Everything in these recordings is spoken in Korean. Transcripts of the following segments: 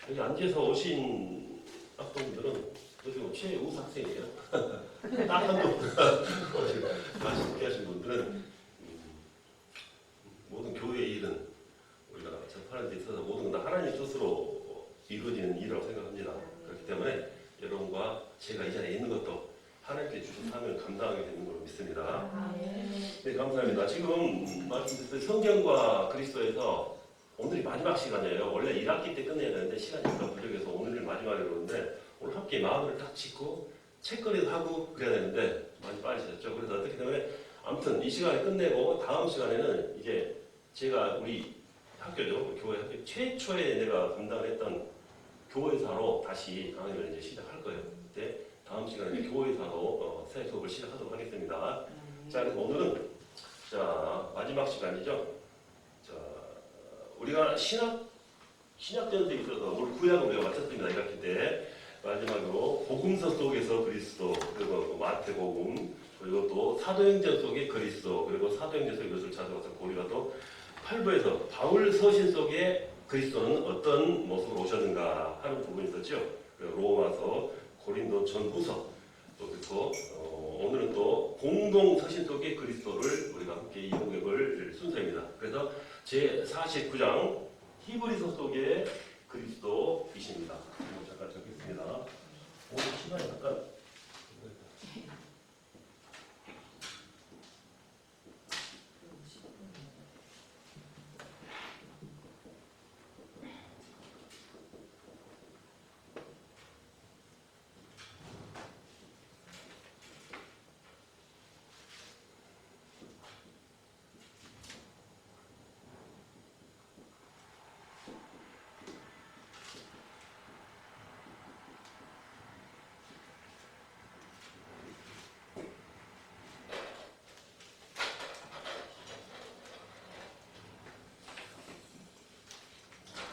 여기 앉아서 오신 학생들은 그래도 최우수 학생이에요. 딱 한 분. 말씀 하신 분들은 모든 교회 일은 우리가 접하는 데 있어서 모든 건 하나님 뜻으로 이루어지는 일이라고 생각합니다. 그렇기 때문에 여러분과 제가 이 자리에 있는 것도 하나님께 주신 사명을 감당하게 되는 걸로 믿습니다. 네, 감사합니다. 지금 말씀드렸던 성경과 그리스도에서 오늘이 마지막 시간이에요. 원래 1학기 때 끝내야 되는데 시간이 약간 부족해서 오늘을 마지막으로 그러는데 오늘 함께 마음을 딱 짓고 책거리도 하고 그래야 되는데 많이 빠지셨죠. 그래서 어떻기 때문에 아무튼 이 시간에 끝내고 다음 시간에는 이제 제가 우리 학교죠. 우리 교회 학교 최초에 내가 담당을 했던 교회사로 다시 강의를 이제 시작할 거예요. 그때 다음 시간에 교회사로 새 수업을 시작하도록 하겠습니다. 자, 그래서 오늘은 자 마지막 시간이죠. 자, 우리가 신약전서에 있어서 오늘 구약을 우리가 마쳤습니다. 1학기 때 마지막으로 복음서 속에서 그리스도, 그리고 마태복음, 그리고 또 사도행전 속의 그리스도, 그리고 사도행전 속의 것을 찾아와서 우리가 또 8부에서 바울 서신 속에 그리스도는 어떤 모습으로 오셨는가 하는 부분이 있었죠. 로마서, 고린도 전후서, 또 그리고 오늘은 또 공동 서신 속의 그리스도를 우리가 함께 이야기해볼 순서입니다. 그래서 제 49장 히브리서 속의 그리스도이십니다. 잠깐 적겠습니다. 오늘 시간이 약간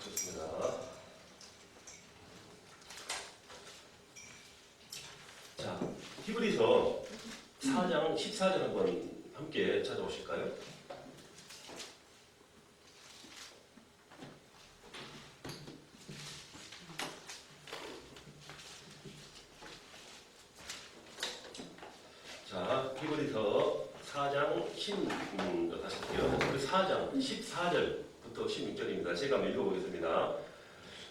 좋습니다. 자, 히브리서 4장 14절 한번 함께 찾아오실까요? 자, 히브리서 4장 4장 14절부터 16절입니다. 제가 한번 읽어보겠습니다.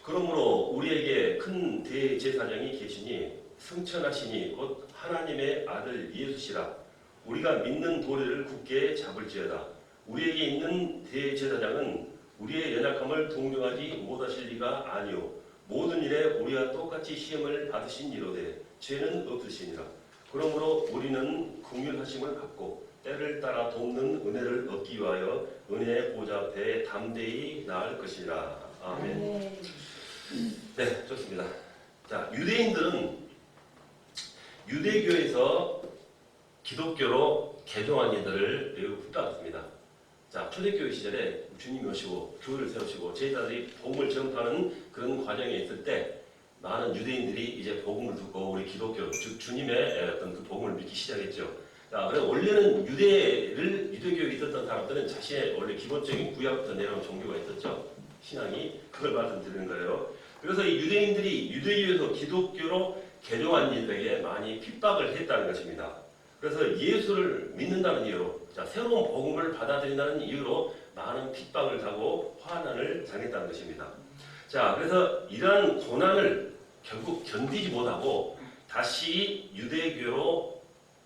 그러므로 우리에게 큰 대제사장이 계시니 승천하시니 곧 하나님의 아들 예수시라. 우리가 믿는 도리를 굳게 잡을지어다. 우리에게 있는 대제사장은 우리의 연약함을 동정하지 못하실 리가 아니요 모든 일에 우리와 똑같이 시험을 받으신 이로되 죄는 없으시니라. 그러므로 우리는 긍휼하심을 받고 때를 따라 돕는 은혜를 얻기 위하여 은혜의 보좌 앞에 담대히 나을 것이라. 아멘. 네, 좋습니다. 자, 유대인들은 유대교에서 기독교로 개종한 이들을 매우 붙잡았습니다. 자, 초대교회 시절에 주님이 오시고 교회를 세우시고 제자들이 복음을 전파하는 그런 과정에 있을 때 많은 유대인들이 이제 복음을 듣고 우리 기독교, 즉 주님의 어떤 그 복음을 믿기 시작했죠. 자, 그래서 원래는 유대교에 있었던 사람들은 자신의 원래 기본적인 구약부터 내려온 종교가 있었죠. 신앙이 그걸 말씀드리는 거예요. 그래서 이 유대인들이 유대교에서 기독교로 개종한 이들에게 많이 핍박을 했다는 것입니다. 그래서 예수를 믿는다는 이유로, 자, 새로운 복음을 받아들인다는 이유로 많은 핍박을 당하고 환난을 당했다는 것입니다. 자, 그래서 이러한 고난을 결국 견디지 못하고 다시 유대교로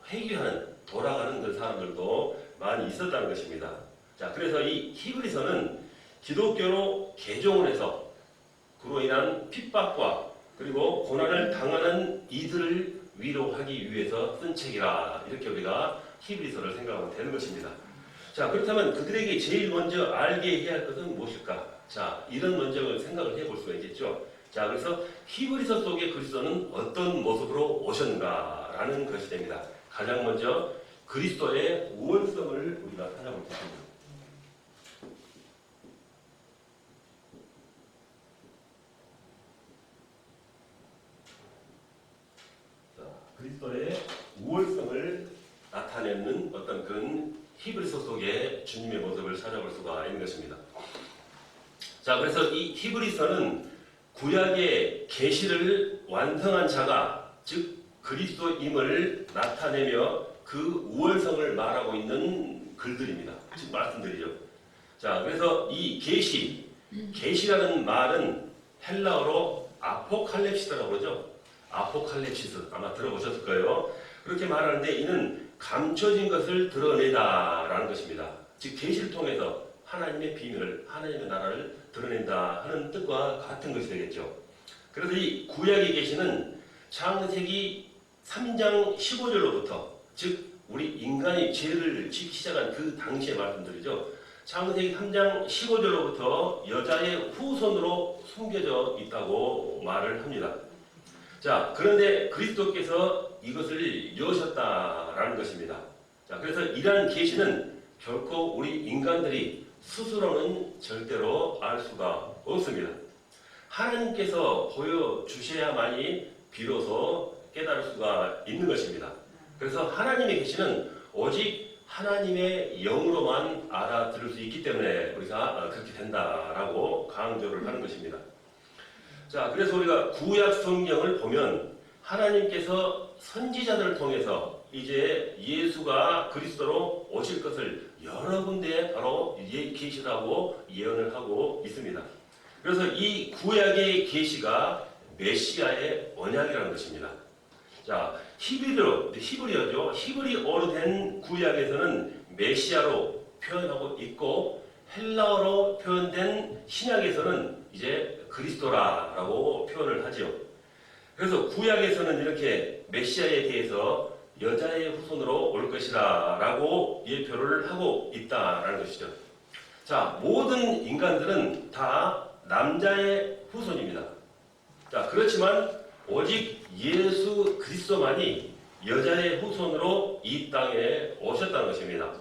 회귀하는, 돌아가는 그 사람들도 많이 있었다는 것입니다. 자, 그래서 이 히브리서는 기독교로 개종을 해서 그로 인한 핍박과 그리고 고난을 당하는 이들을 위로하기 위해서 쓴 책이라, 이렇게 우리가 히브리서를 생각하면 되는 것입니다. 자, 그렇다면 그들에게 제일 먼저 알게 해야 할 것은 무엇일까? 자, 이런 먼저 생각을 해볼 수가 있겠죠. 자, 그래서 히브리서 속의 그리스도는 어떤 모습으로 오셨는가라는 것이 됩니다. 가장 먼저 그리스도의 우월성을 우리가 찾아볼 것입니다. 자, 그리스도의 우월성을 나타내는 어떤 그런 히브리서 속의 주님의 모습을 찾아볼 수가 있는 것입니다. 자, 그래서 이 히브리서는 구약의 계시를 완성한 자가 즉 그리스도임을 나타내며 그 우월성을 말하고 있는 글들입니다. 즉 말씀들이죠. 자, 그래서 이 계시라는 말은 헬라어로 아포칼립시스라고 그러죠. 아포칼립시스 아마 들어보셨을 거예요. 그렇게 말하는데 이는 감춰진 것을 드러내다라는 것입니다. 즉 계시를 통해서 하나님의 비밀을, 하나님의 나라를 드러낸다 하는 뜻과 같은 것이 되겠죠. 그래서 이 구약의 계시는 창세기 3장 15절로부터 즉 우리 인간이 죄를 짓기 시작한 그 당시의 말씀들이죠. 창세기 3장 15절로부터 여자의 후손으로 숨겨져 있다고 말을 합니다. 자, 그런데 그리스도께서 이것을 여셨다라는 것입니다. 자, 그래서 이러한 계시는 결코 우리 인간들이 스스로는 절대로 알 수가 없습니다. 하나님께서 보여주셔야만이 비로소 깨달을 수가 있는 것입니다. 그래서 하나님의 계시는 오직 하나님의 영으로만 알아들을 수 있기 때문에 우리가 그렇게 된다라고 강조를 하는 것입니다. 자, 그래서 우리가 구약 성경을 보면 하나님께서 선지자들을 통해서 이제 예수가 그리스도로 오실 것을 여러 군데에 바로 계시라고 예언을 하고 있습니다. 그래서 이 구약의 계시가 메시아의 언약이라는 것입니다. 자, 히브리어죠. 히브리어로 된 구약에서는 메시아로 표현하고 있고 헬라어로 표현된 신약에서는 이제 그리스도라고 표현을 하죠. 그래서 구약에서는 이렇게 메시아에 대해서 여자의 후손으로 올 것이라 라고 예표를 하고 있다라는 것이죠. 자, 모든 인간들은 다 남자의 후손입니다. 자, 그렇지만 오직 예수 그리스도만이 여자의 후손으로 이 땅에 오셨다는 것입니다.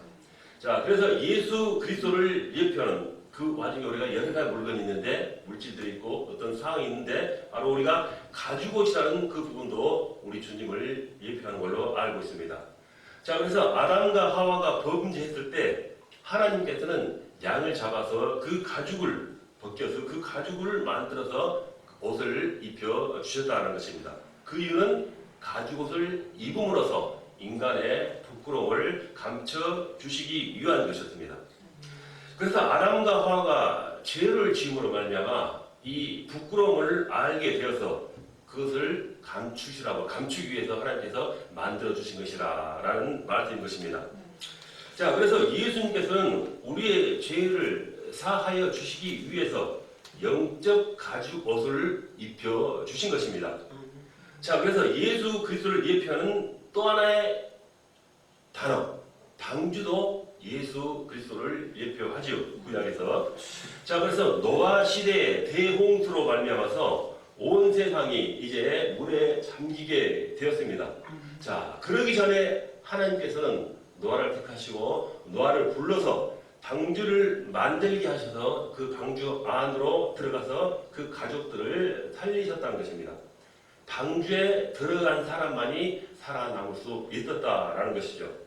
자, 그래서 예수 그리스도를 예표하는 그 와중에 우리가 여러 가지 물건이 있는데 물질들이 있고 어떤 상황이 있는데 바로 우리가 가지고 있다는 그 부분도 우리 주님을 예표하는 걸로 알고 있습니다. 자, 그래서 아담과 하와가 범죄했을 때 하나님께서는 양을 잡아서 그 가죽을 벗겨서 그 가죽을 만들어서 옷을 입혀 주셨다는 것입니다. 그 이유는 가죽옷을 입음으로써 인간의 부끄러움을 감춰 주시기 위한 것이었습니다. 그래서 아담과 하와가 죄를 지음으로 말미암아 이 부끄러움을 알게 되어서 그것을 감추기 위해서 하나님께서 만들어 주신 것이라는 말씀인 것입니다. 자, 그래서 예수님께서는 우리의 죄를 사하여 주시기 위해서 영적 가죽 옷을 입혀 주신 것입니다. 자, 그래서 예수 그리스도를 예표하는 또 하나의 단어, 방주도 예수 그리스도를 예표하지요. 구약에서. 자, 그래서 노아 시대의 대홍수로 말미암아서 온 세상이 이제 물에 잠기게 되었습니다. 자, 그러기 전에 하나님께서는 노아를 택하시고 노아를 불러서 방주를 만들게 하셔서 그 방주 안으로 들어가서 그 가족들을 살리셨다는 것입니다. 방주에 들어간 사람만이 살아남을 수 있었다라는 것이죠.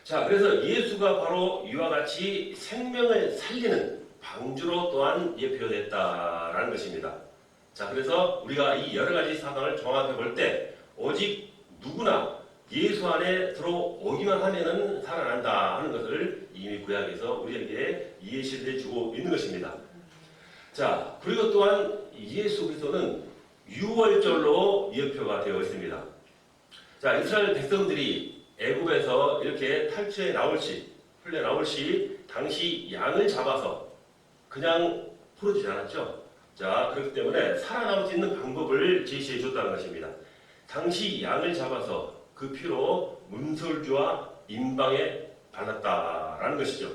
자, 그래서 예수가 바로 이와 같이 생명을 살리는 방주로 또한 예표됐다라는 것입니다. 자, 그래서 우리가 이 여러 가지 사상을 종합해 볼 때 오직 누구나 예수 안에 들어오기만 하면은 살아난다 하는 것을 이미 구약에서 우리에게 예시를 해주고 있는 것입니다. 자, 그리고 또한 예수 그리스도는 유월절로 예표가 되어 있습니다. 자, 이스라엘 백성들이 애굽에서 이렇게 탈출해 나올 시 당시 양을 잡아서 그냥 풀어주지 않았죠. 자, 그렇기 때문에 살아남을 수 있는 방법을 제시해 줬다는 것입니다. 당시 양을 잡아서 그 피로 문설주와 임방에 발랐다라는 것이죠.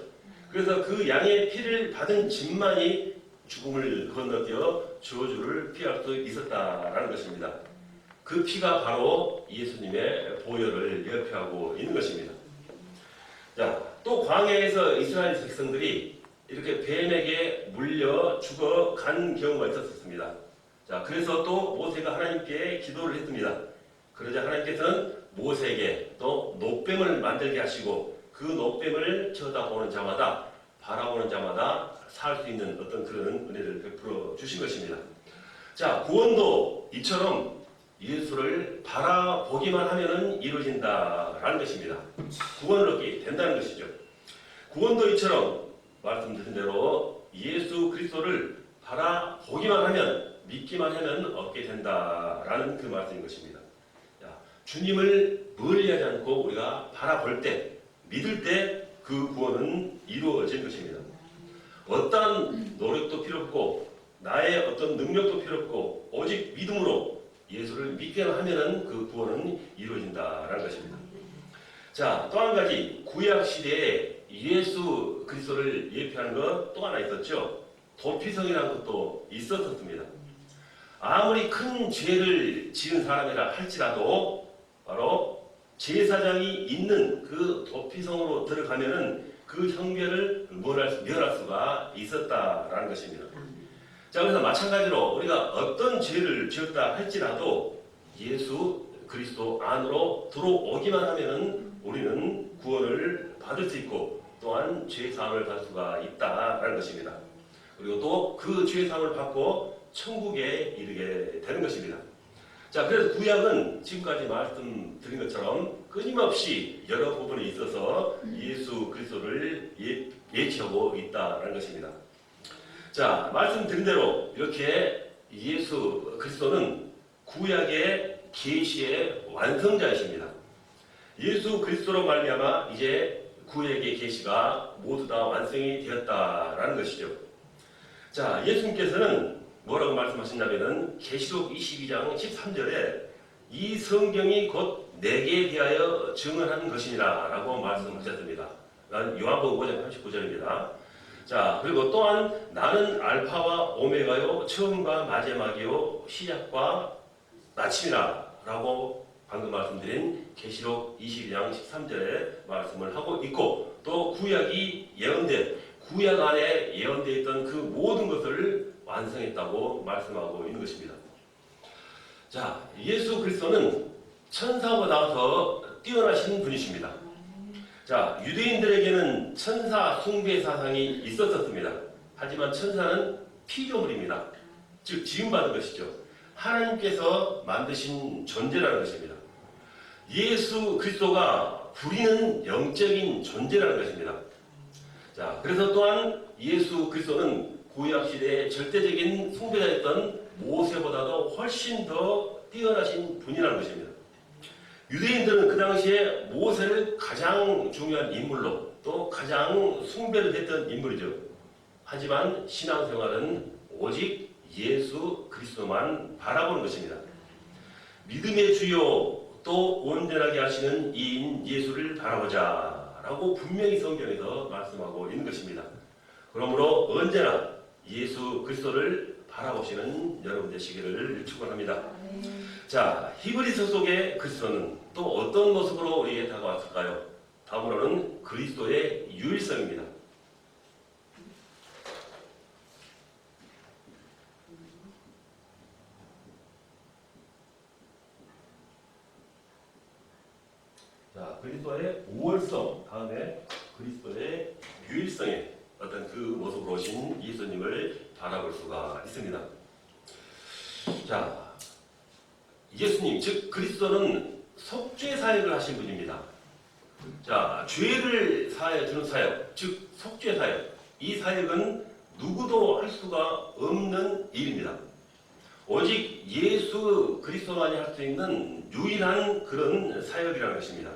그래서 그 양의 피를 받은 집만이 죽음을 건너뛰어 저주를 피할 수 있었다라는 것입니다. 그 피가 바로 예수님의 보혈을 예표하고 있는 것입니다. 자, 또 광야에서 이스라엘 백성들이 이렇게 뱀에게 물려 죽어간 경우가 있었습니다. 자, 그래서 또 모세가 하나님께 기도를 했습니다. 그러자 하나님께서는 모세에게 또 노뱀을 만들게 하시고 그 노뱀을 쳐다보는 자마다 바라보는 자마다 살 수 있는 어떤 그런 은혜를 베풀어 주신 것입니다. 자, 구원도 이처럼 예수를 바라보기만 하면은 이루어진다라는 것입니다. 구원을 얻게 된다는 것이죠. 구원도 이처럼 말씀드린 대로 예수 그리스도를 바라보기만 하면, 믿기만 하면 얻게 된다라는 그 말씀인 것입니다. 자, 주님을 멀리하지 않고 우리가 바라볼 때, 믿을 때 그 구원은 이루어진 것입니다. 어떠한 노력도 필요 없고 나의 어떤 능력도 필요 없고 오직 믿음으로 예수를 믿기만 하면은 그 구원은 이루어진다라는 것입니다. 자, 또 한 가지 구약 시대에 예수 그리스도를 예표하는 것 또 하나 있었죠. 도피성이라는 것도 있었습니다. 아무리 큰 죄를 지은 사람이라 할지라도 바로 제사장이 있는 그 도피성으로 들어가면은 그 형벌을 면할 수가 있었다라는 것입니다. 자, 그래서 마찬가지로 우리가 어떤 죄를 지었다 할지라도 예수 그리스도 안으로 들어오기만 하면은 우리는 구원을 받을 수 있고 또한 죄 사함을 받을 수가 있다라는 것입니다. 그리고 또 그 죄 사함을 받고 천국에 이르게 되는 것입니다. 자, 그래서 구약은 지금까지 말씀드린 것처럼 끊임없이 여러 부분에 있어서 예수 그리스도를 예치하고 있다는 것입니다. 자, 말씀드린 대로 이렇게 예수 그리스도는 구약의 계시의 완성자이십니다. 예수 그리스도로 말미암아 이제 구약의 계시가 모두 다 완성이 되었다라는 것이죠. 자, 예수님께서는 뭐라고 말씀하셨냐면은 계시록 22장 13절에 이 성경이 곧 내게 대하여 증언한 것이니라 라고 말씀하셨습니다. 요한복음 5장 39절입니다. 자, 그리고 또한 나는 알파와 오메가요 처음과 마지막이요 시작과 마침이라 라고 방금 말씀드린 계시록 22장 13절에 말씀을 하고 있고, 또 구약이 예언된 구약 안에 예언되어 있던 그 모든 것을 완성했다고 말씀하고 있는 것입니다. 자, 예수 그리스도는 천사보다 더 뛰어나신 분이십니다. 자, 유대인들에게는 천사 숭배 사상이 있었습니다. 하지만 천사는 피조물입니다. 즉 지음받은 것이죠. 하나님께서 만드신 존재라는 것입니다. 예수 그리스도가 부리는 영적인 존재라는 것입니다. 자, 그래서 또한 예수 그리스도는 구약 시대의 절대적인 숭배자였던 모세보다도 훨씬 더 뛰어나신 분이라는 것입니다. 유대인들은 그 당시에 모세를 가장 중요한 인물로 또 가장 숭배를 했던 인물이죠. 하지만 신앙생활은 오직 예수 그리스도만 바라보는 것입니다. 믿음의 주요 또 온전하게 하시는 이인 예수를 바라보자 라고 분명히 성경에서 말씀하고 있는 것입니다. 그러므로 언제나 예수 그리스도를 바라보시는 여러분 되시기를 축원합니다. 자, 히브리서 속의 그리스도는 또 어떤 모습으로 우리에게 다가왔을까요? 다음으로는 그리스도의 유일성입니다. 자, 그리스도의 우월성, 다음에 그리스도의 유일성의 어떤 그 모습으로 오신 예수님을 바라볼 수가 있습니다. 자, 예수님, 즉 그리스도는 속죄 사역을 하신 분입니다. 자, 죄를 사하여 주는 사역, 즉 속죄 사역. 이 사역은 누구도 할 수가 없는 일입니다. 오직 예수 그리스도만이 할 수 있는 유일한 그런 사역이라는 것입니다.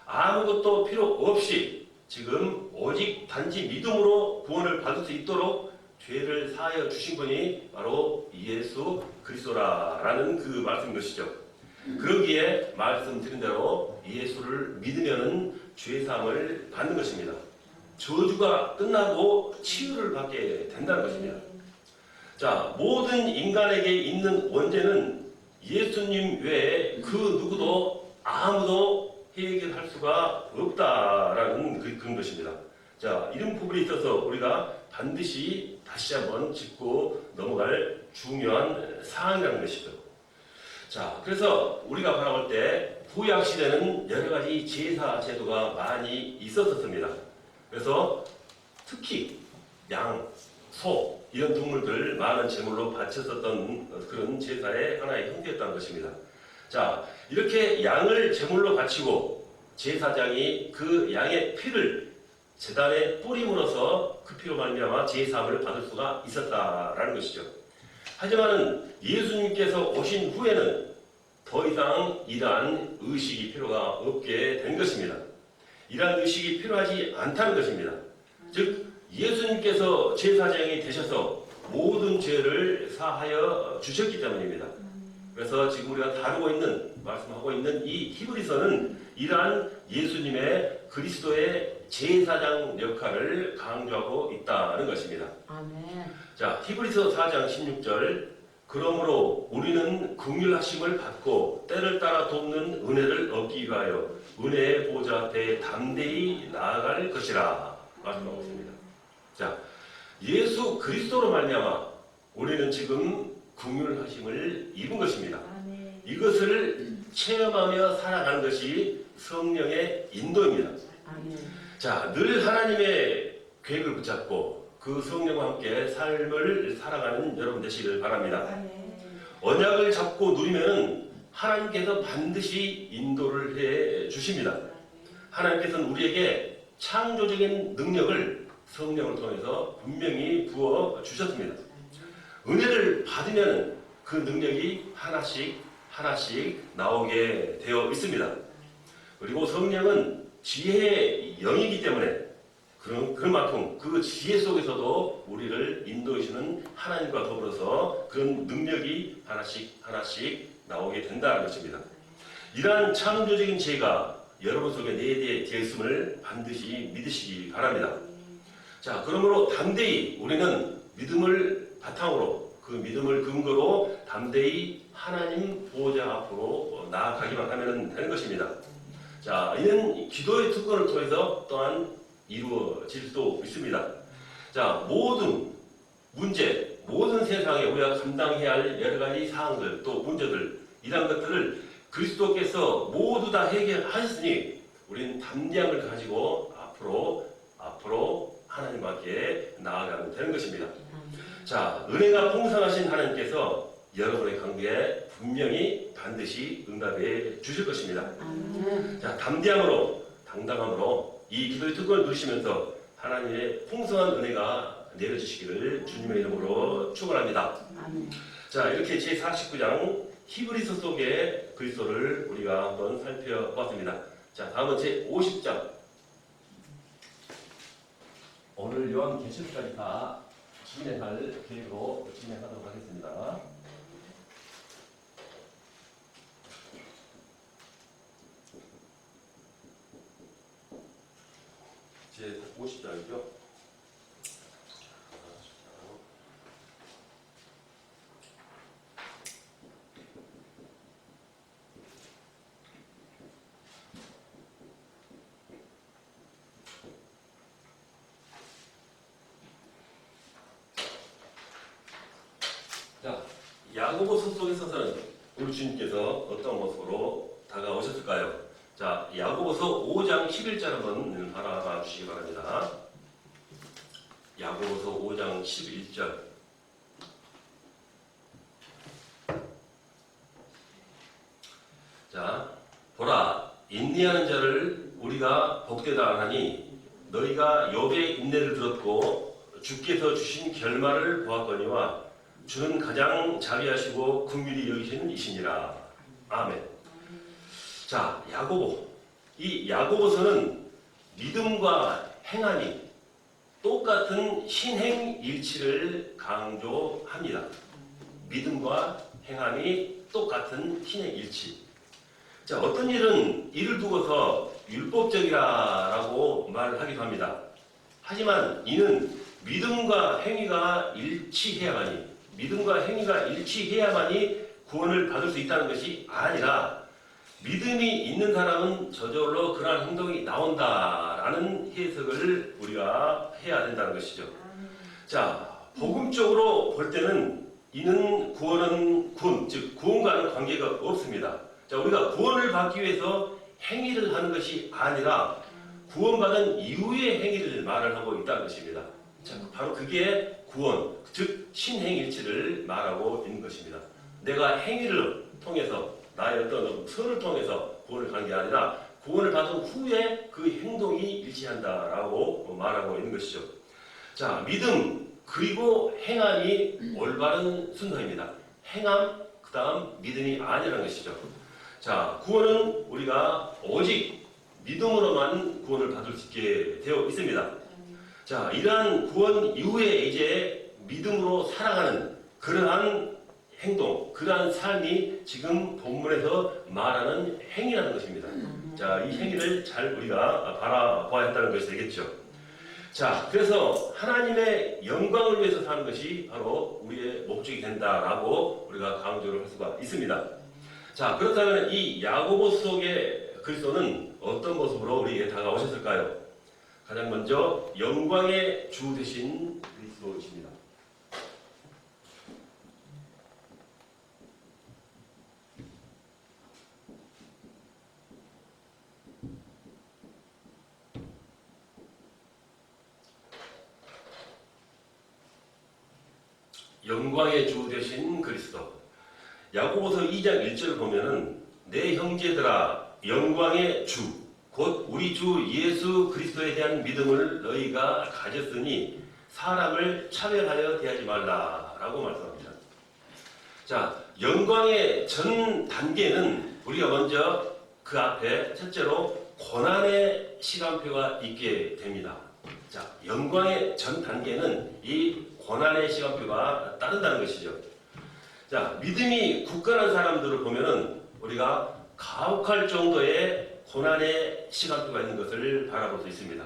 아무것도 필요 없이 지금 오직 단지 믿음으로 구원을 받을 수 있도록 죄를 사하여 주신 분이 바로 예수 그리스도라는 그 말씀인 것이죠. 그러기에 말씀드린 대로 예수를 믿으면은 죄 사함을 받는 것입니다. 저주가 끝나고 치유를 받게 된다는 것입니다. 자, 모든 인간에게 있는 원죄는 예수님 외에 그 누구도 아무도 해결할 수가 없다라는 그런 것입니다. 자, 이런 부분에 있어서 우리가 반드시 다시 한번 짚고 넘어갈 중요한 사항이라는 것이죠. 자, 그래서 우리가 바라볼 때 구약 시대는 여러 가지 제사 제도가 많이 있었습니다. 그래서 특히 양, 소, 이런 동물들 많은 제물로 바쳤었던 그런 제사의 하나의 형태였다는 것입니다. 자, 이렇게 양을 제물로 바치고 제사장이 그 양의 피를 제단에 뿌림으로써 그 피로 말미암아 제사함을 받을 수가 있었다라는 것이죠. 하지만 예수님께서 오신 후에는 더 이상 이러한 의식이 필요가 없게 된 것입니다. 이러한 의식이 필요하지 않다는 것입니다. 즉 예수님께서 제사장이 되셔서 모든 죄를 사하여 주셨기 때문입니다. 그래서 지금 우리가 다루고 있는, 말씀하고 있는 이 히브리서는 이러한 예수님의 그리스도의 제사장 역할을 강조하고 있다는 것입니다. 아멘. 자, 히브리서 4장 16절. 그러므로 우리는 긍휼하심을 받고 때를 따라 돕는 은혜를 얻기 위하여 은혜의 보좌 앞에 담대히 나아갈 것이라 말씀하고 있습니다. 자, 예수 그리스도로 말미암아 우리는 지금 긍휼하심을 입은 것입니다. 아멘. 이것을 체험하며 살아가는 것이 성령의 인도입니다. 아멘. 자, 늘 하나님의 계획을 붙잡고 그 성령과 함께 삶을 살아가는 여러분 되시길 바랍니다. 아멘. 언약을 잡고 누리면 하나님께서 반드시 인도를 해 주십니다. 하나님께서는 우리에게 창조적인 능력을 성령을 통해서 분명히 부어 주셨습니다. 은혜를 받으면 그 능력이 하나씩 나오게 되어 있습니다. 그리고 성령은 지혜의 영이기 때문에 그만큼 그 지혜 속에서도 우리를 인도해주는 하나님과 더불어서 그런 능력이 하나씩 나오게 된다는 것입니다. 이러한 창조적인 지혜가 여러분 속에 내재되어 있음을 반드시 믿으시기 바랍니다. 자, 그러므로 담대히 우리는 믿음을 바탕으로 그 믿음을 근거로 담대히 하나님 보호자 앞으로 나아가기만 하면 되는 것입니다. 자, 이는 기도의 특권을 통해서 또한 이루어질 수도 있습니다. 자, 모든 문제, 모든 세상에 우리가 감당해야 할 여러 가지 사항들, 또 문제들, 이런 것들을 그리스도께서 모두 다 해결하셨으니 우리는 담대함을 가지고 앞으로 하나님 앞에 나아가면 되는 것입니다. 자, 은혜가 풍성하신 하나님께서 여러분의 관계에 분명히 반드시 응답해 주실 것입니다. 자, 담대함으로, 당당함으로 이 기도의 특권을 누리시면서 하나님의 풍성한 은혜가 내려주시기를 주님의 이름으로 축원합니다. 자, 이렇게 제49장 히브리서 속의 그리스도를 우리가 한번 살펴봤습니다. 자, 다음은 제50장. 오늘 요한계시록까지 다 진행할 계획으로 진행하도록 하겠습니다. 제50장이죠. 자, 야고보서 속에 있어서는 우리 주님께서 어떤 모습으로 다가오셨을까요? 자, 야고보서 5장 11절 한번 바라봐 주시기 바랍니다. 야고보서 5장 11절. 자, 보라, 인내하는 자를 우리가 복되다 하니 너희가 욥의 인내를 들었고 주께서 주신 결말을 보았거니와 주는 가장 자비하시고 긍휼히 여기시는 이시니라. 아멘. 자, 야고보. 이 야고보서는 믿음과 행함이 똑같은 신행일치를 강조합니다. 믿음과 행함이 똑같은 신행일치. 자, 어떤 일은 이를 두고서 율법적이라고 말을 하기도 합니다. 하지만 이는 믿음과 행위가 일치해야만이 구원을 받을 수 있다는 것이 아니라 믿음이 있는 사람은 저절로 그러한 행동이 나온다라는 해석을 우리가 해야 된다는 것이죠. 자, 복음적으로 볼 때는 이는 즉 구원과는 관계가 없습니다. 자, 우리가 구원을 받기 위해서 행위를 하는 것이 아니라 구원받은 이후의 행위를 말을 하고 있다는 것입니다. 자, 바로 그게 구원, 즉 신행일치를 말하고 있는 것입니다. 내가 행위를 통해서 나의 어떤 선을 통해서 구원을 가는 게 아니라 구원을 받은 후에 그 행동이 일치한다라고 말하고 있는 것이죠. 자, 믿음 그리고 행함이 올바른 순서입니다. 행함 그 다음 믿음이 아니라는 것이죠. 자, 구원은 우리가 오직 믿음으로만 구원을 받을 수 있게 되어 있습니다. 자, 이러한 구원 이후에 이제 믿음으로 살아가는 그러한 행동, 그러한 삶이 지금 본문에서 말하는 행위라는 것입니다. 자, 이 행위를 잘 우리가 바라봐야 한다는 것이 되겠죠. 자, 그래서 하나님의 영광을 위해서 사는 것이 바로 우리의 목적이 된다라고 우리가 강조를 할 수가 있습니다. 자, 그렇다면 이 야고보서 속의 그리스도는 어떤 모습으로 우리에게 다가오셨을까요? 가장 먼저 영광의 주 되신 그리스도이십니다. 영광의 주 되신 그리스도. 야고보서 2장 1절을 보면은 내 형제들아 영광의 주 곧 우리 주 예수 그리스도에 대한 믿음을 너희가 가졌으니 사람을 차별하여 대하지 말라라고 말씀합니다. 자, 영광의 전 단계는 우리가 먼저 그 앞에 첫째로 고난의 시간표가 있게 됩니다. 자, 영광의 전 단계는 이 고난의 시간표가 따른다는 것이죠. 자, 믿음이 굳건한 사람들을 보면은 우리가 가혹할 정도의 고난의 시간표가 있는 것을 바라볼 수 있습니다.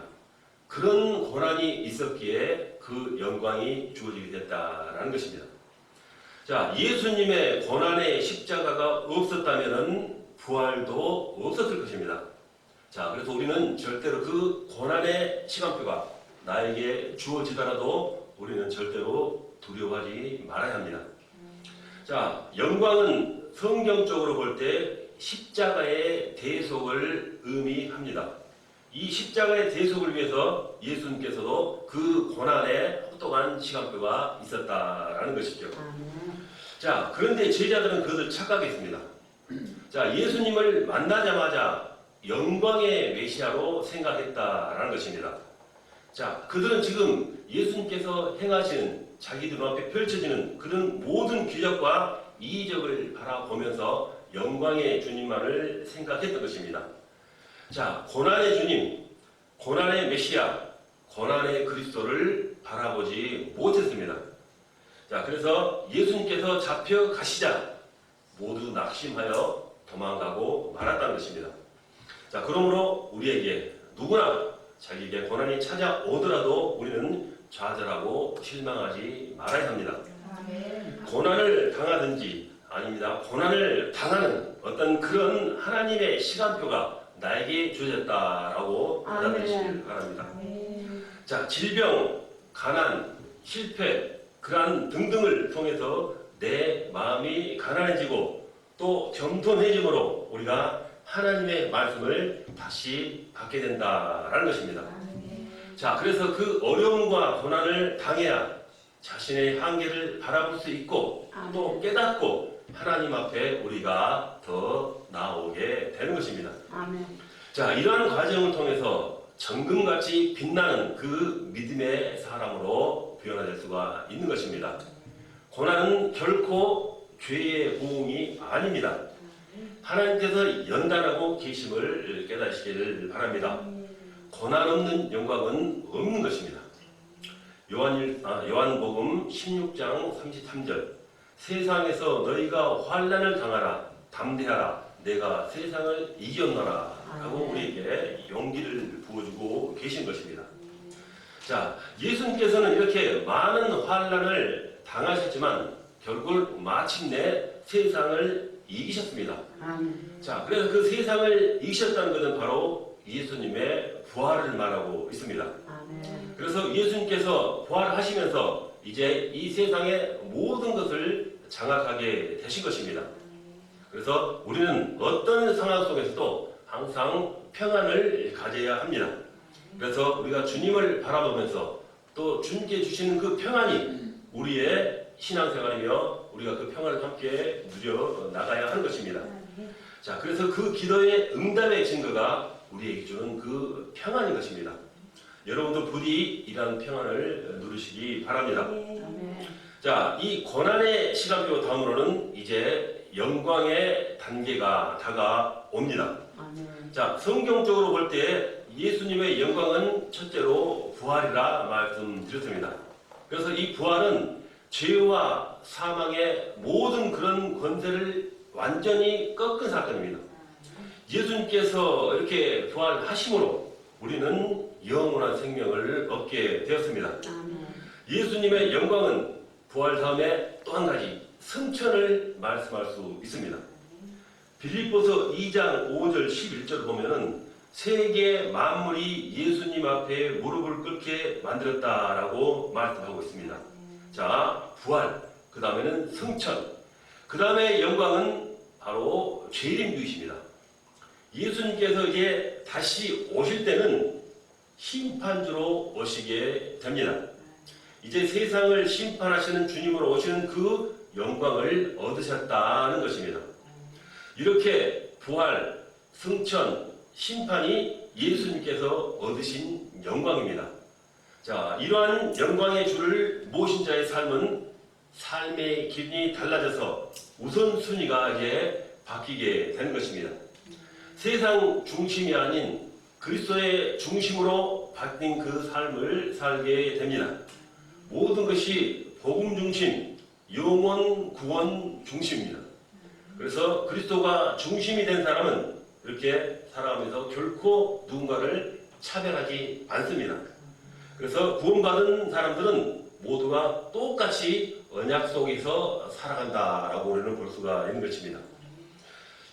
그런 고난이 있었기에 그 영광이 주어지게 됐다라는 것입니다. 자, 예수님의 고난의 십자가가 없었다면은 부활도 없었을 것입니다. 자, 그래서 우리는 절대로 그 고난의 시간표가 나에게 주어지더라도 우리는 절대로 두려워하지 말아야 합니다. 자, 영광은 성경적으로 볼 때 십자가의 대속을 의미합니다. 이 십자가의 대속을 위해서 예수님께서도 그 고난의 혹독한 시간표가 있었다라는 것이죠. 자, 그런데 제자들은 그것을 착각했습니다. 자, 예수님을 만나자마자 영광의 메시아로 생각했다라는 것입니다. 자, 그들은 지금 예수님께서 행하시는 자기들 앞에 펼쳐지는 그런 모든 기적과 이적을 바라보면서 영광의 주님만을 생각했던 것입니다. 자, 고난의 주님, 고난의 메시아, 고난의 그리스도를 바라보지 못했습니다. 자, 그래서 예수님께서 잡혀가시자 모두 낙심하여 도망가고 말았다는 것입니다. 자, 그러므로 우리에게 누구나 자기에게 고난이 찾아오더라도 우리는 좌절하고 실망하지 말아야 합니다. 고난을 당하든지 아닙니다. 고난을 당하는 어떤 그런 하나님의 시간표가 나에게 주어졌다라고 받아들이시길 바랍니다. 자, 질병, 가난, 실패, 그러한 등등을 통해서 내 마음이 가난해지고 또 겸손해짐으로 우리가 하나님의 말씀을 다시 받게 된다라는 것입니다. 자, 그래서 그 어려움과 고난을 당해야 자신의 한계를 바라볼 수 있고 또 깨닫고 하나님 앞에 우리가 더 나오게 되는 것입니다. 아멘. 자, 이러한 과정을 통해서 정금같이 빛나는 그 믿음의 사람으로 변화될 수가 있는 것입니다. 고난은 결코 죄의 보응이 아닙니다. 하나님께서 연단하고 계심을 깨닫으시기를 바랍니다. 고난 없는 영광은 없는 것입니다. 요한복음 16장 33절 세상에서 너희가 환난을 당하라 담대하라 내가 세상을 이겼노라 하고 우리에게 용기를 부어주고 계신 것입니다. 자, 예수님께서는 이렇게 많은 환난을 당하셨지만 결국 마침내 세상을 이기셨습니다. 자, 그래서 그 세상을 이기셨다는 것은 바로 예수님의 부활을 말하고 있습니다. 그래서 예수님께서 부활하시면서 이제 이 세상의 모든 것을 장악하게 되신 것입니다. 그래서 우리는 어떤 상황 속에서도 항상 평안을 가져야 합니다. 그래서 우리가 주님을 바라보면서 또 주님께 주시는 그 평안이 우리의 신앙생활이며 우리가 그 평안을 함께 누려 나가야 하는 것입니다. 자, 그래서 그 기도의 응답의 증거가 우리에게 주는 그 평안인 것입니다. 여러분도 부디 이러한 평안을 누리시기 바랍니다. 자, 이 고난의 시간표 다음으로는 이제 영광의 단계가 다가옵니다. 자, 성경적으로 볼 때 예수님의 영광은 첫째로 부활이라 말씀드렸습니다. 그래서 이 부활은 죄와 사망의 모든 그런 권세를 완전히 꺾은 사건입니다. 예수님께서 이렇게 부활하심으로 우리는 영원한 생명을 얻게 되었습니다. 예수님의 영광은 부활 다음에 또 한 가지 승천을 말씀할 수 있습니다. 빌립보서 2장 5절 11절을 보면은 세계 만물이 예수님 앞에 무릎을 꿇게 만들었다라고 말씀하고 있습니다. 자, 부활, 그 다음에는 승천, 그 다음에 영광은 바로 재림주이십니다. 예수님께서 이제 다시 오실 때는 심판주로 오시게 됩니다. 이제 세상을 심판하시는 주님으로 오시는 그 영광을 얻으셨다는 것입니다. 이렇게 부활, 승천, 심판이 예수님께서 얻으신 영광입니다. 자, 이러한 영광의 주를 모신 자의 삶은 삶의 기준이 달라져서 우선순위가 이제 바뀌게 되는 것입니다. 세상 중심이 아닌 그리스도의 중심으로 바뀐 그 삶을 살게 됩니다. 모든 것이 복음 중심, 영원 구원 중심입니다. 그래서 그리스도가 중심이 된 사람은 이렇게 살아가면서 결코 누군가를 차별하지 않습니다. 그래서 구원받은 사람들은 모두가 똑같이 언약 속에서 살아간다라고 우리는 볼 수가 있는 것입니다.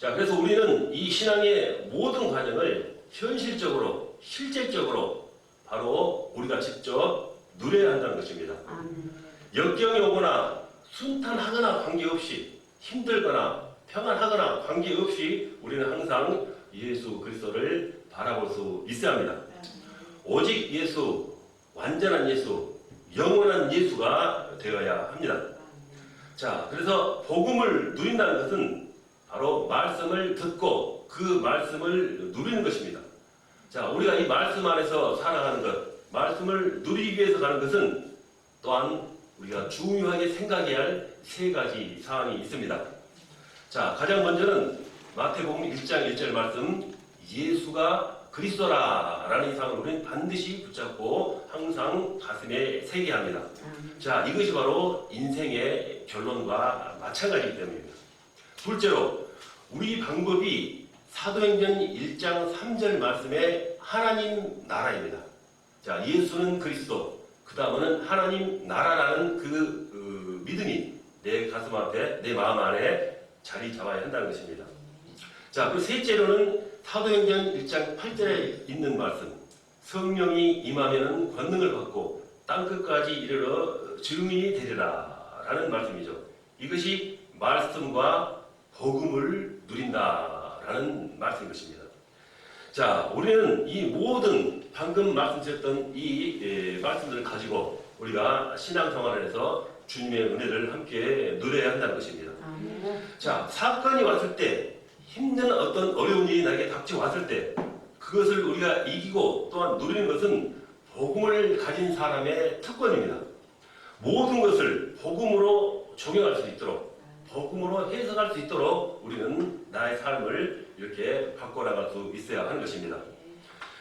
자, 그래서 우리는 이 신앙의 모든 과정을 현실적으로, 실질적으로 바로 우리가 직접 누려야 한다는 것입니다. 역경이 오거나 순탄하거나 관계없이, 힘들거나 평안하거나 관계없이 우리는 항상 예수 그리스도를 바라볼 수 있어야 합니다. 오직 예수, 완전한 예수, 영원한 예수가 되어야 합니다. 자, 그래서 복음을 누린다는 것은 바로 말씀을 듣고 그 말씀을 누리는 것입니다. 자, 우리가 이 말씀 안에서 살아가는 것, 말씀을 누리기 위해서 가는 것은 또한 우리가 중요하게 생각해야 할 세 가지 사항이 있습니다. 자, 가장 먼저는 마태복음 1장 1절 말씀, 예수가 그리스도라라는 사항을 우리는 반드시 붙잡고 항상 가슴에 새겨야 합니다. 자, 이것이 바로 인생의 결론과 마찬가지이기 때문입니다. 둘째로 우리 방법이 사도행전 1장 3절 말씀에 하나님 나라입니다. 자, 예수는 그리스도, 그 다음은 하나님 나라라는 그 믿음이 내 가슴 앞에, 내 마음 안에 자리 잡아야 한다는 것입니다. 자, 그 셋째로는 사도행전 1장 8절에 있는 말씀, 성령이 임하면은 권능을 받고 땅끝까지 이르러 증인이 되리라 라는 말씀이죠. 이것이 말씀과 복음을 누린다라는 말씀인 것입니다. 자, 우리는 이 모든 방금 말씀드렸던 이 말씀들을 가지고 우리가 신앙생활에서 주님의 은혜를 함께 누려야 한다는 것입니다. 자, 사건이 왔을 때, 힘든 어떤 어려운 일이 나에게 닥쳐왔을 때 그것을 우리가 이기고 또한 누리는 것은 복음을 가진 사람의 특권입니다. 모든 것을 복음으로 적용할 수 있도록, 복음으로 해석할 수 있도록 우리는 나의 삶을 이렇게 바꿔나갈 수 있어야 하는 것입니다.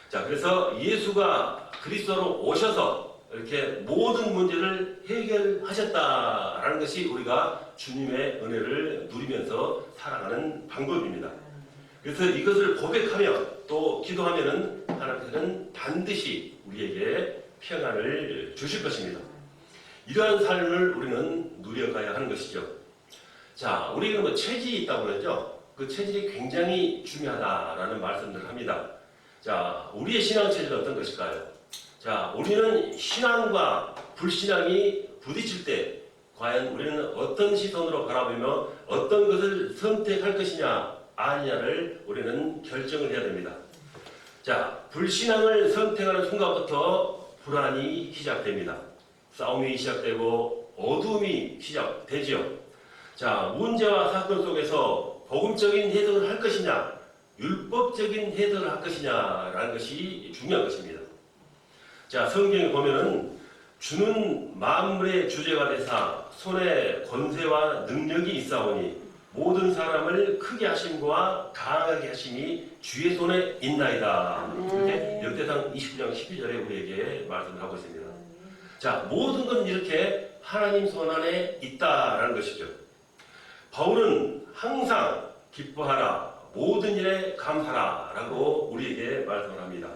자, 그래서 예수가 그리스도로 오셔서 이렇게 모든 문제를 해결하셨다라는 것이 우리가 주님의 은혜를 누리면서 살아가는 방법입니다. 그래서 이것을 고백하며 또 기도하면은 하나님께서는 반드시 우리에게 평안을 주실 것입니다. 이러한 삶을 우리는 누려가야 하는 것이죠. 자, 우리가 뭐 체질이 있다고 그러죠. 그 체질이 굉장히 중요하다라는 말씀들을 합니다. 자, 우리의 신앙 체질은 어떤 것일까요? 자, 우리는 신앙과 불신앙이 부딪힐 때 과연 우리는 어떤 시선으로 바라보며 어떤 것을 선택할 것이냐 아니냐를 우리는 결정을 해야 됩니다. 자, 불신앙을 선택하는 순간부터 불안이 시작됩니다. 싸움이 시작되고 어둠이 시작되지요. 자, 문제와 사건 속에서 복음적인 해석을 할 것이냐, 율법적인 해석을 할 것이냐라는 것이 중요한 것입니다. 자, 성경에 보면은 주는 만물의 주제가 되사 손에 권세와 능력이 있사오니 모든 사람을 크게 하심과 강하게 하심이 주의 손에 있나이다. 이렇게 역대상 29장 12절에 우리에게 말씀을 하고 있습니다. 자, 모든 건 이렇게 하나님 손 안에 있다라는 것이죠. 바울은 항상 기뻐하라, 모든 일에 감사하라 라고 우리에게 말씀을 합니다.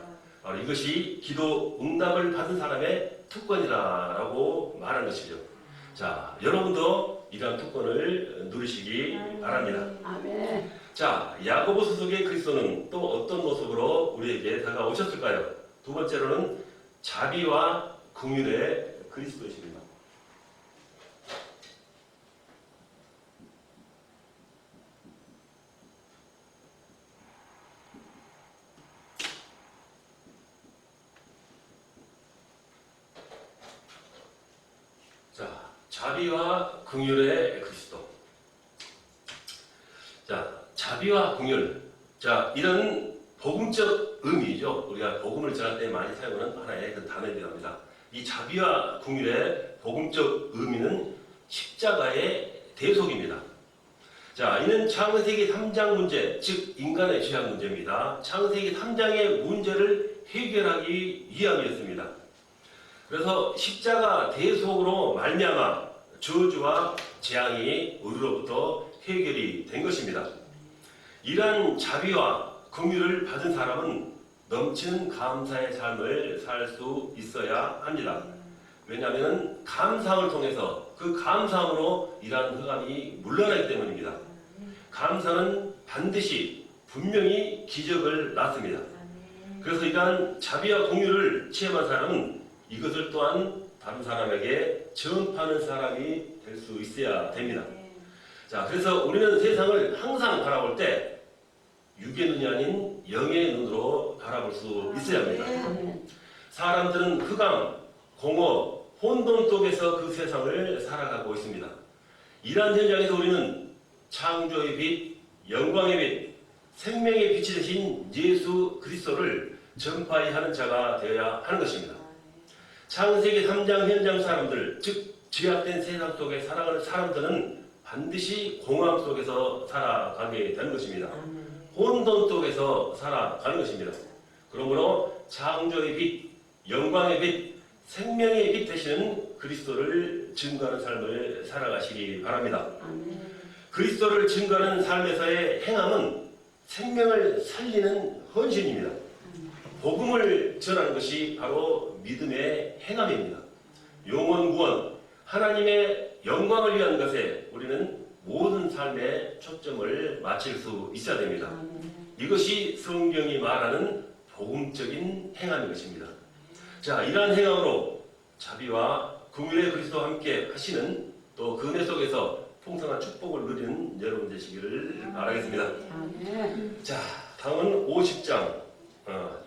바로 이것이 기도 응답을 받은 사람의 특권이라고 말하는 것이죠. 자, 여러분도 이러한 특권을 누리시기 바랍니다. 아멘. 자, 야고보서 속의 그리스도는 또 어떤 모습으로 우리에게 다가오셨을까요? 두 번째로는 자비와 긍휼의 그리스도이십니다. 자, 자비와 긍휼의 그리스도. 자, 자비와 긍휼. 자, 이런 복음적 의미죠. 우리가 복음을 전할 때 많이 사용하는 하나의 그 단어이기도 합니다. 이 자비와 긍휼의 복음적 의미는 십자가의 대속입니다. 자, 이는 창세기 3장 문제, 즉 인간의 죄악 문제입니다. 창세기 3장의 문제를 해결하기 위함이었습니다. 그래서 십자가 대속으로 말미암아 저주와 재앙이 우리로부터 해결이 된 것입니다. 이러한 자비와 긍휼을 받은 사람은 넘치는 감사의 삶을 살 수 있어야 합니다. 왜냐하면 감사함을 통해서 그 감사함으로 이러한 흑암이 물러나기 때문입니다. 감사는 반드시 분명히 기적을 낳습니다. 그래서 이러한 자비와 긍휼을 체험한 사람은 이것을 또한 다른 사람에게 전파하는 사람이 될 수 있어야 됩니다. 자, 그래서 우리는 세상을 항상 바라볼 때 육의 눈이 아닌 영의 눈으로 바라볼 수 있어야 합니다. 사람들은 흑암, 공허, 혼돈 속에서 그 세상을 살아가고 있습니다. 이러한 현장에서 우리는 창조의 빛, 영광의 빛, 생명의 빛이 되신 예수 그리스도를 전파해야 하는 자가 되어야 하는 것입니다. 창세기 3장 현장 사람들, 즉 죄악된 세상 속에 살아가는 사람들은 반드시 공허함 속에서 살아가게 되는 것입니다. 혼돈 속에서 살아가는 것입니다. 그러므로 창조의 빛, 영광의 빛, 생명의 빛 되시는 그리스도를 증거하는 삶을 살아가시기 바랍니다. 그리스도를 증거하는 삶에서의 행함은 생명을 살리는 헌신입니다. 복음을 전하는 것이 바로 믿음의 행함입니다. 영원 구원, 하나님의 영광을 위한 것에 우리는 모든 삶의 초점을 맞출 수 있어야 됩니다. 이것이 성경이 말하는 복음적인 행함인 것입니다. 자, 이러한 행함으로 자비와 긍휼의 그리스도와 함께 하시는 또 그 은혜 속에서 풍성한 축복을 누리는 여러분 되시기를 바라겠습니다. 자, 다음은 50장,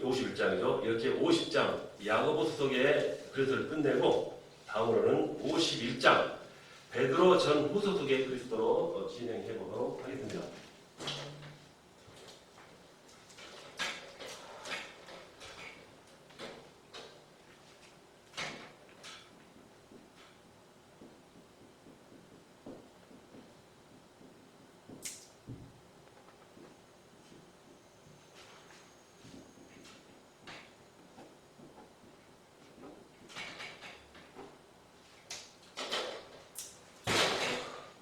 51장이죠. 이렇게 50장 야고보서 속의 그리스도를 끝내고 다음으로는 51장 베드로 전 후서속의 그리스도로 진행해 보도록 하겠습니다.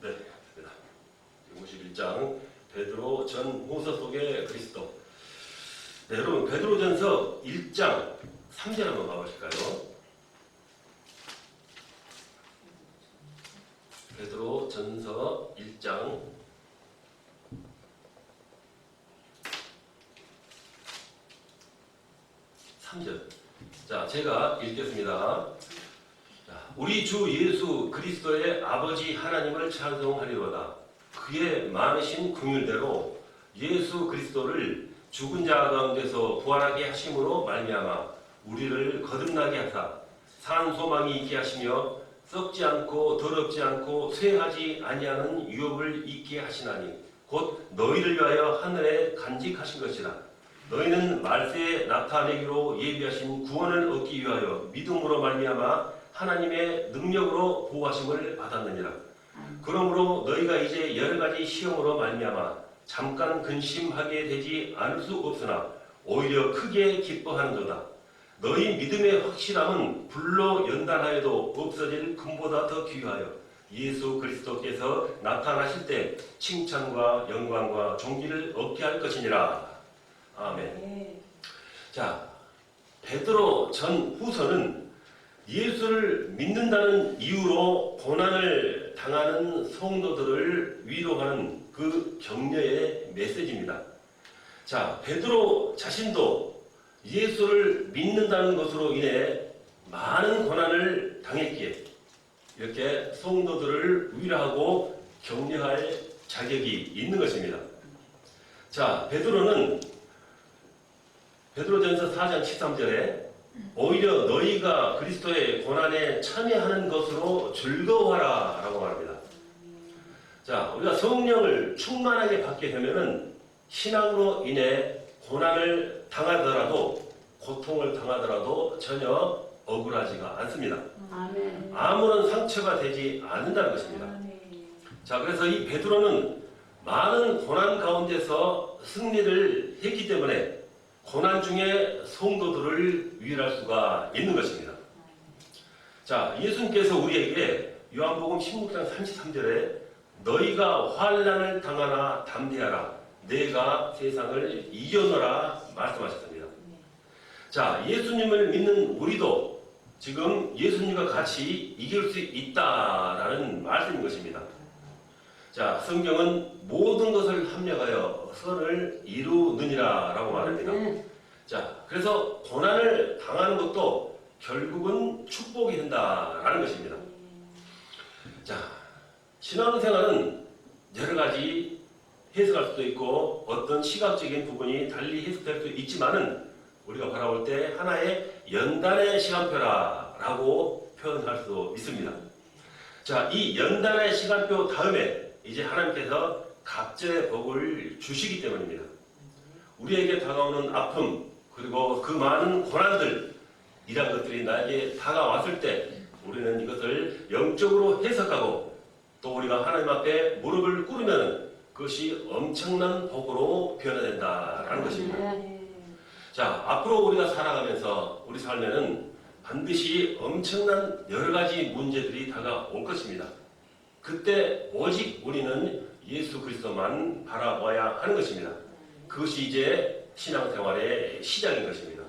네, 51장 베드로 전 후서속의 그리스도. 네, 여러분 베드로전서 1장 3절 한번 봐보실까요? 베드로전서 1장 3절. 자, 제가 읽겠습니다. 우리 주 예수 그리스도의 아버지 하나님을 찬송하리로다. 그의 많으신 긍휼대로 예수 그리스도를 죽은 자 가운데서 부활하게 하심으로 말미암아 우리를 거듭나게 하사 산 소망이 있게 하시며 썩지 않고 더럽지 않고 쇠하지 아니하는 유업을 있게 하시나니 곧 너희를 위하여 하늘에 간직하신 것이라. 너희는 말세에 나타내기로 예비하신 구원을 얻기 위하여 믿음으로 말미암아 하나님의 능력으로 보호하심을 받았느니라. 그러므로 너희가 이제 여러 가지 시험으로 말미암아 잠깐 근심하게 되지 않을 수 없으나 오히려 크게 기뻐하는도다. 너희 믿음의 확실함은 불로 연단하여도 없어질 금보다 더 귀하여 예수 그리스도께서 나타나실 때 칭찬과 영광과 존귀를 얻게 할 것이니라. 아멘. 자, 베드로 전 후서는 예수를 믿는다는 이유로 고난을 당하는 성도들을 위로하는 그 격려의 메시지입니다. 자, 베드로 자신도 예수를 믿는다는 것으로 인해 많은 고난을 당했기에 이렇게 성도들을 위로하고 격려할 자격이 있는 것입니다. 자, 베드로전서 4장 13절에 오히려 너희가 그리스도의 고난에 참여하는 것으로 즐거워하라 라고 말합니다. 자, 우리가 성령을 충만하게 받게 되면은 신앙으로 인해 고난을 당하더라도 고통을 당하더라도 전혀 억울하지가 않습니다. 아멘. 아무런 상처가 되지 않는다는 것입니다. 자, 그래서 이 베드로는 많은 고난 가운데서 승리를 했기 때문에 고난 중에 성도들을 위로할 수가 있는 것입니다. 자, 예수님께서 우리에게 요한복음 16장 33절에 너희가 환난을 당하나 담대하라 내가 세상을 이겨노라 말씀하셨습니다. 자, 예수님을 믿는 우리도 지금 예수님과 같이 이길 수 있다라는 말씀인 것입니다. 자, 성경은 모든 것을 합력하여 선을 이루느니라 라고 말합니다. 자, 그래서 고난을 당하는 것도 결국은 축복이 된다라는 것입니다. 자, 신앙생활은 여러 가지 해석할 수도 있고 어떤 시각적인 부분이 달리 해석될 수 있지만은 우리가 바라볼 때 하나의 연단의 시간표라고 표현할 수 있습니다. 자, 이 연단의 시간표 다음에 이제 하나님께서 갑절의 복을 주시기 때문입니다. 우리에게 다가오는 아픔 그리고 그 많은 고난들 이런 것들이 나에게 다가왔을 때 우리는 이것을 영적으로 해석하고 또 우리가 하나님 앞에 무릎을 꿇으면 그것이 엄청난 복으로 변화된다라는 것입니다. 자, 앞으로 우리가 살아가면서 우리 삶에는 반드시 엄청난 여러 가지 문제들이 다가올 것입니다. 그때 오직 우리는 예수 그리스도만 바라봐야 하는 것입니다. 그것이 이제 신앙생활의 시작인 것입니다.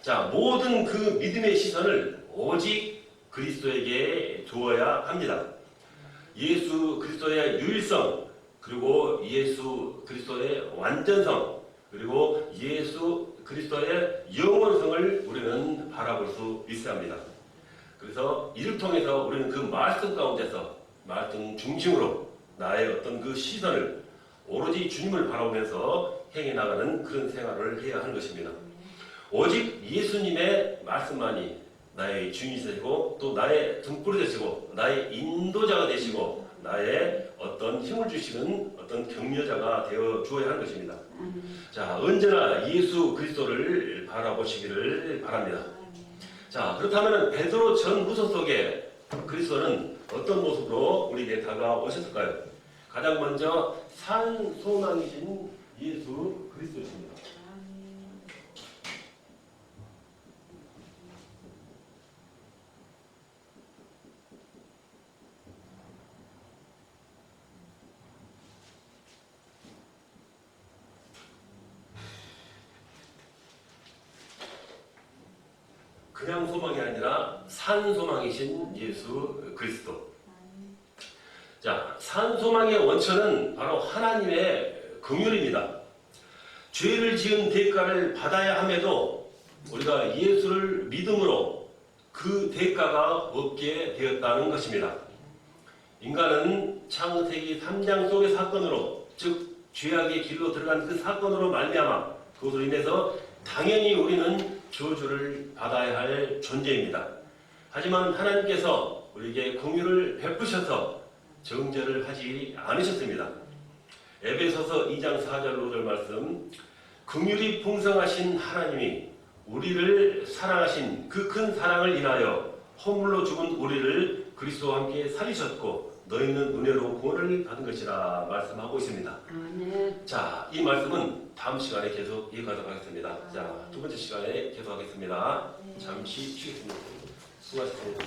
자, 모든 그 믿음의 시선을 오직 그리스도에게 두어야 합니다. 예수 그리스도의 유일성, 그리고 예수 그리스도의 완전성, 그리고 예수 그리스도의 영원성을 우리는 바라볼 수 있어야 합니다. 그래서 이를 통해서 우리는 그 말씀 가운데서 말씀 중심으로 나의 어떤 그 시선을 오로지 주님을 바라보면서 행해 나가는 그런 생활을 해야 하는 것입니다. 오직 예수님의 말씀만이 나의 주인이 되시고 또 나의 등불이 되시고 나의 인도자가 되시고 나의 어떤 힘을 주시는 어떤 격려자가 되어 주어야 하는 것입니다. 자, 언제나 예수 그리스도를 바라보시기를 바랍니다. 자, 그렇다면 베드로 전 후서 속에 그리스도는 어떤 모습으로 우리에게 다가오셨을까요? 가장 먼저 산 소망이신 예수 그리스도십니다. 그냥 소망이 아니라 산 소망이신 예수 그리스도. 자, 산 소망의 원천은 바로 하나님의 긍휼입니다. 죄를 지은 대가를 받아야 함에도 우리가 예수를 믿음으로 그 대가가 없게 되었다는 것입니다. 인간은 창세기 3장 속의 사건으로, 즉 죄악의 길로 들어간 그 사건으로 말미암아 그것으로 인해서 당연히 우리는 저주를 받아야 할 존재입니다. 하지만 하나님께서 우리에게 긍휼을 베푸셔서 정죄를 하지 않으셨습니다. 에베소서 2장 4절 5절 말씀, 긍휼이 풍성하신 하나님이 우리를 사랑하신 그 큰 사랑을 인하여 허물로 죽은 우리를 그리스도와 함께 살리셨고 너희는 은혜로 구원을 받은 것이라 말씀하고 있습니다. 자, 이 말씀은 다음 시간에 계속 이어가도록 하겠습니다. 자, 두 번째 시간에 계속하겠습니다. 잠시 쉬겠습니다. 수고하셨습니다.